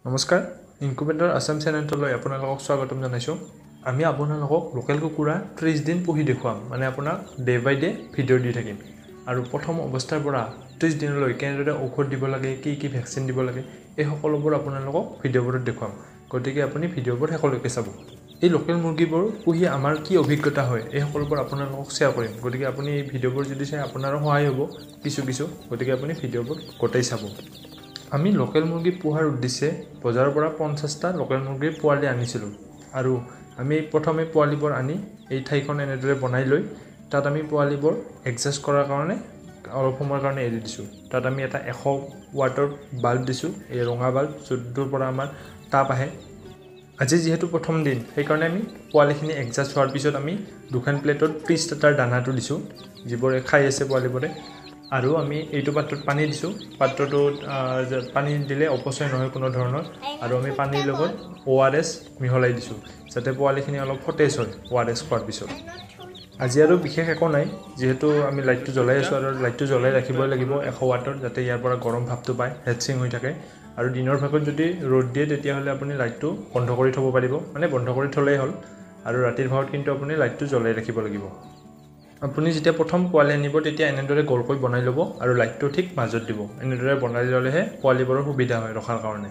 নমস্কাৰ ইনকুবেটৰ আসাম চেনেললৈ আপোনালোকক স্বাগতম জনাইছো আমি আপোনালোকক লোকেল কুকুৰা 30 দিন পুহি দেখুৱাম মানে আপোনাক ডে বাই ডে ভিডিও দি থাকিম আৰু প্ৰথম অৱস্থাৰ পৰা 30 দিনলৈ কেনেদৰে ঔষধ দিব লাগে কি ভ্যাকচিন দিব লাগে এই সকলোবোৰ আপোনালোকক ভিডিওবোৰত দেখুৱাম গতিকে আপুনি ভিডিওবোৰ শেষলৈকে চাব এই লোকেল মুৰ্গীবোৰ পুহি আমাৰ কি অভিজ্ঞতা হয় এই সকলোবোৰ আপোনালোকক শেয়াৰ কৰিম গতিকে আপুনি এই ভিডিওবোৰ যদি চাই আপোনাৰো সহায় হ'ব কিছু গতিকে আপুনি ভিডিওবোৰ গোটেই চাব আমি লোকেল মুৰ্গী পোহাৰ উদ্দেশ্যে বজাৰৰ পৰা 50টা লোকেল মুৰ্গীৰ পোৱালি আনিছিলো আৰু আমি প্ৰথমে পোৱালিবোৰ আনি এই ঠাইখন এনেদৰে বনাই লৈ তাত আমি পোৱালিবোৰ এডজাস্ট কৰাৰ কাৰণে অলপ সময়ৰ কাৰণে এৰি দিছো তাত আমি এটা 100 ওয়াটৰ বাল্ব দিছো এই ৰঙা বাল্ব য'ৰ পৰা আমাৰ তাপ আহে আজি যেহেতু প্ৰথম দিন সেই কাৰণে আমি পোৱালিখিনি এডজাস্ট হোৱাৰ পিছত আমি দুখন প্লেটত প্ৰি ষ্টাৰ্টাৰ দানাটো দিছো যিবোৰে খাই আছে পোৱালিবোৰে আৰু আমি এইটো পাত্ৰত পানী দিছো পাত্ৰটোত পানী দিলে অপচয় নহয় কোনো ধৰণৰ আৰু আমি পানীৰ লগত ORS মিহলাই দিছো যাতে পোৱালিখিনি অলপ সতেজ হয় ORS খোৱাৰ পিছত আজি আৰু বিশেষ একো নাই যেহেতু আমি লাইটটো জ্বলাই আছো আৰু লাইটটো জ্বলাই ৰাখিবই লাগিব 100 ওয়াটৰ যাতে ইয়াৰ পৰা গৰম ভাপটো পায় হেডছিং হৈ থাকে আৰু দিনৰ ভাগত যদি ৰ'দ দিয়ে তেতিয়া হলে আপুনি লাইটটো বন্ধ কৰি থব পাৰিব মানে বন্ধ কৰি থলেই হ'ল আৰু ৰাতিৰ ভাগত কিন্তু আপুনি লাইটটো জ্বলাই ৰাখিব লাগিব আপুনি যেতিয়া প্ৰথম পোৱালি আনিব তেতিয়া এনেদৰে গোলকৈ বনাই ল'ব আৰু লাইটটো ঠিক মাজত দিব এনেদৰে বনাই ল'লেহে পোৱালিবোৰৰ সুবিধা হয় ৰখাৰ কাৰণে